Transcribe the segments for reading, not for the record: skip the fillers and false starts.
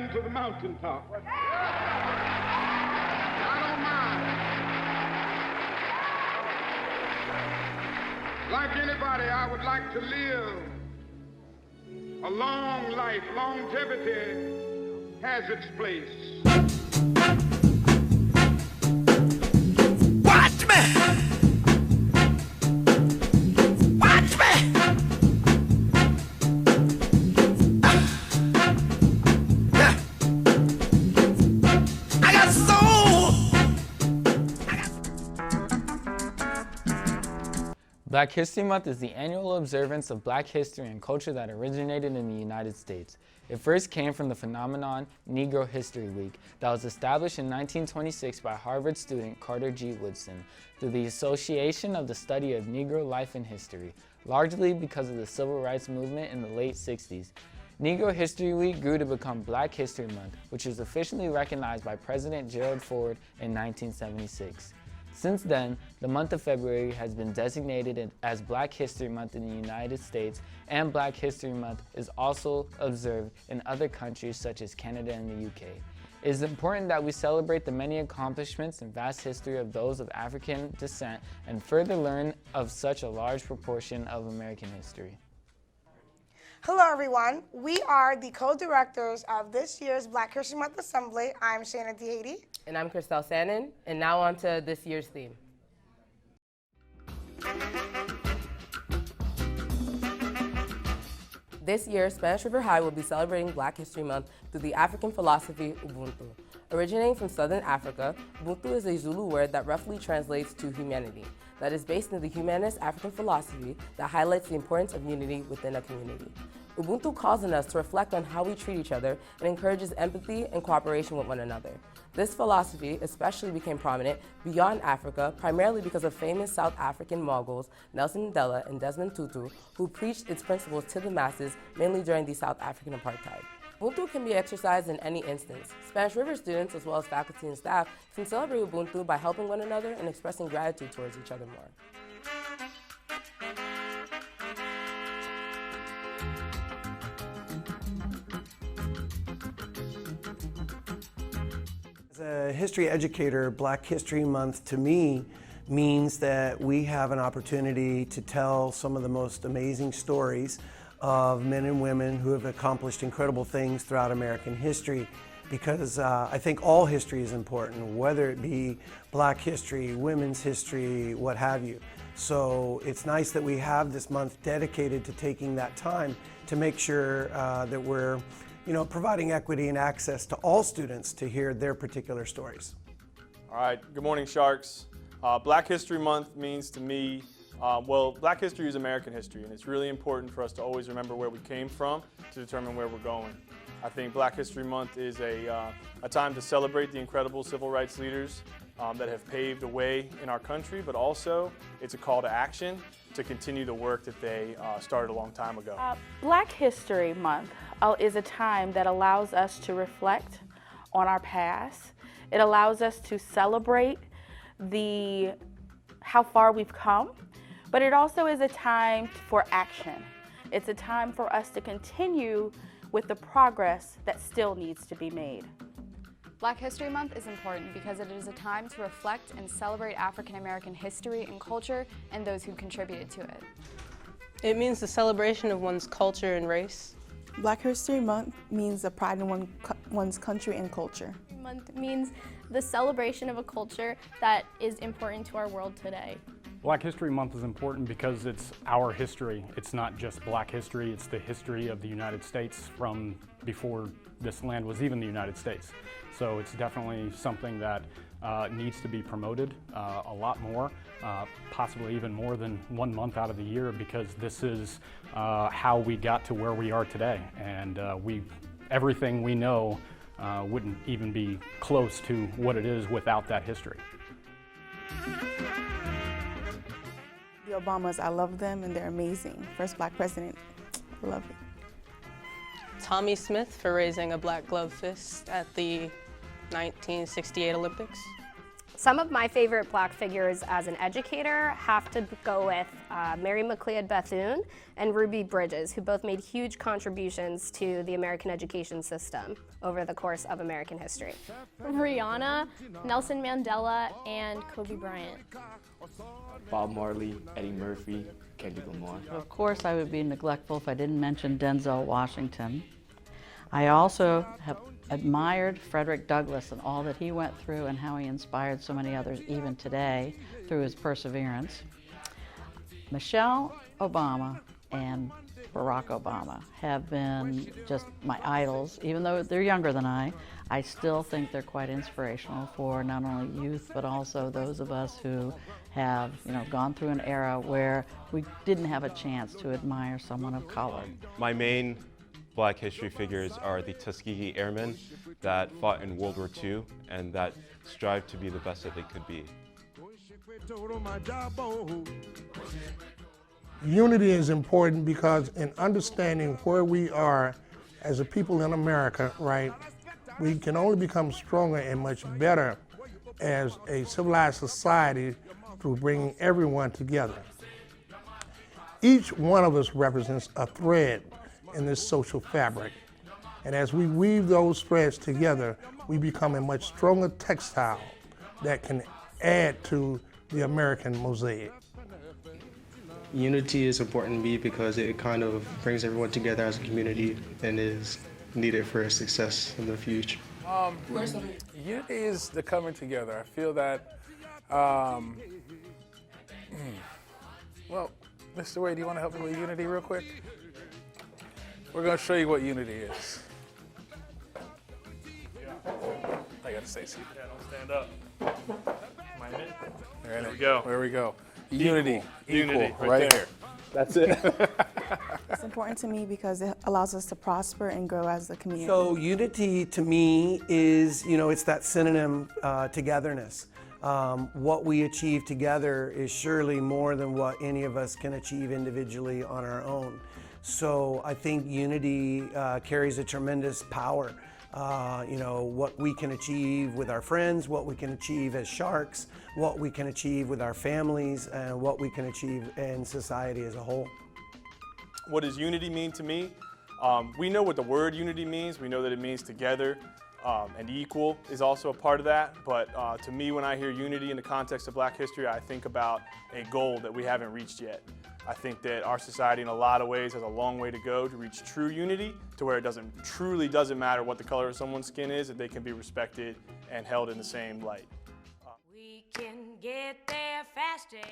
man to the mountaintop. I don't mind. Like anybody, I would like to live a long life. Longevity has its place. Watch me! Watch me! I got soul! Black History Month is the annual observance of Black history and culture that originated in the United States. It first came from the phenomenon Negro History Week that was established in 1926 by Harvard student Carter G. Woodson through the Association of the Study of Negro Life and History, largely because of the Civil Rights Movement in the late 60s. Negro History Week grew to become Black History Month, which was officially recognized by President Gerald Ford in 1976. Since then, the month of February has been designated as Black History Month in the United States, and Black History Month is also observed in other countries such as Canada and the UK. It is important that we celebrate the many accomplishments and vast history of those of African descent and further learn of such a large proportion of American history. Hello everyone, we are the co-directors of this year's Black History Month Assembly. I'm Shannon DeHady. And I'm Christelle Sannon, and now on to this year's theme. This year, Spanish River High will be celebrating Black History Month through the African philosophy Ubuntu. Originating from Southern Africa, Ubuntu is a Zulu word that roughly translates to humanity, that is based in the humanist African philosophy that highlights the importance of unity within a community. Ubuntu calls on us to reflect on how we treat each other and encourages empathy and cooperation with one another. This philosophy especially became prominent beyond Africa, primarily because of famous South African Mongols Nelson Mandela and Desmond Tutu, who preached its principles to the masses, mainly during the South African apartheid. Ubuntu can be exercised in any instance. Spanish River students, as well as faculty and staff, can celebrate Ubuntu by helping one another and expressing gratitude towards each other more. As a history educator, Black History Month to me means that we have an opportunity to tell some of the most amazing stories of men and women who have accomplished incredible things throughout American history, because I think all history is important, whether it be Black history, women's history, what have you. So it's nice that we have this month dedicated to taking that time to make sure that we're providing equity and access to all students to hear their particular stories. All right, good morning, Sharks. Black History Month means to me, Black history is American history, and it's really important for us to always remember where we came from to determine where we're going. I think Black History Month is a time to celebrate the incredible civil rights leaders that have paved the way in our country, but also it's a call to action to continue the work that they started a long time ago. Black History Month is a time that allows us to reflect on our past. It allows us to celebrate how far we've come, but it also is a time for action. It's a time for us to continue with the progress that still needs to be made. Black History Month is important because it is a time to reflect and celebrate African American history and culture and those who contributed to it. It means the celebration of one's culture and race. Black History Month means the pride in one's country and culture. Month means the celebration of a culture that is important to our world today. Black History Month is important because it's our history. It's not just Black history, it's the history of the United States from before this land was even the United States. So it's definitely something that needs to be promoted a lot more, possibly even more than 1 month out of the year, because this is how we got to where we are today. And everything we know wouldn't even be close to what it is without that history. The Obamas, I love them and they're amazing. First Black president, I love it. Tommy Smith for raising a black glove fist at the 1968 Olympics. Some of my favorite Black figures as an educator have to go with Mary McLeod Bethune and Ruby Bridges, who both made huge contributions to the American education system over the course of American history. Rihanna, Nelson Mandela, and Kobe Bryant. Bob Marley, Eddie Murphy, Kendrick Lamar. Of course, I would be neglectful if I didn't mention Denzel Washington. I also have admired Frederick Douglass and all that he went through and how he inspired so many others even today through his perseverance. Michelle Obama and Barack Obama have been just my idols. Even though they're younger than I still think they're quite inspirational for not only youth but also those of us who have gone through an era where we didn't have a chance to admire someone of color. My main Black history figures are the Tuskegee Airmen that fought in World War II and that strived to be the best that they could be. Unity is important because in understanding where we are as a people in America, right, we can only become stronger and much better as a civilized society through bringing everyone together. Each one of us represents a thread in this social fabric. And as we weave those threads together, we become a much stronger textile that can add to the American mosaic. Unity is important to me because it kind of brings everyone together as a community and is needed for success in the future. Unity is the coming together. I feel that, well, Mr. Wade, do you want to help me with unity real quick? We're going to show you what unity is. I got to say, Steve. Yeah, don't stand up. Am I in it? There we go. There we go. Unity. Unity, Equal, right there. That's it. It's important to me because it allows us to prosper and grow as a community. So unity to me is, it's that synonym togetherness. What we achieve together is surely more than what any of us can achieve individually on our own. So I think unity carries a tremendous power. What we can achieve with our friends, what we can achieve as Sharks, what we can achieve with our families, and what we can achieve in society as a whole. What does unity mean to me? We know what the word unity means. We know that it means together, and equal is also a part of that. But to me, when I hear unity in the context of Black history, I think about a goal that we haven't reached yet. I think that our society in a lot of ways has a long way to go to reach true unity, to where it truly doesn't matter what the color of someone's skin is, that they can be respected and held in the same light. We can get there faster.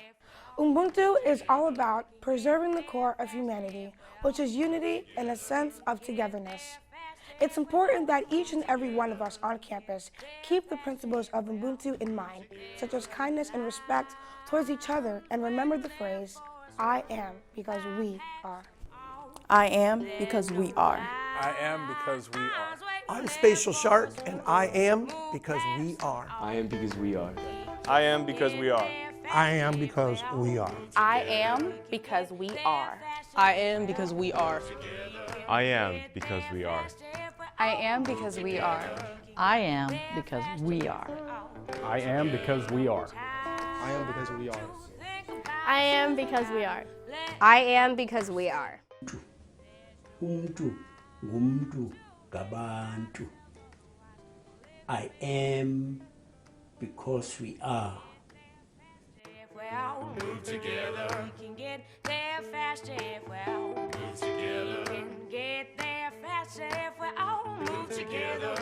Ubuntu is all about preserving the core of humanity, which is unity and a sense of togetherness. It's important that each and every one of us on campus keep the principles of Ubuntu in mind, such as kindness and respect towards each other, and remember the phrase, I am because we are. I am because we are. I am because we are. I'm Spatial Shark, and I am because we are. I am because we are. I am because we are. I am because we are. I am because we are. I am because we are. I am because we are. I am because we are. I am because we are. I am because we are. I am because we are. I am because we are. I am because we are. Umntu ngumntu ngabantu. I am because we are. If we're all move together, we can get there faster. If we're all move together, we can get there faster. If we're all move together.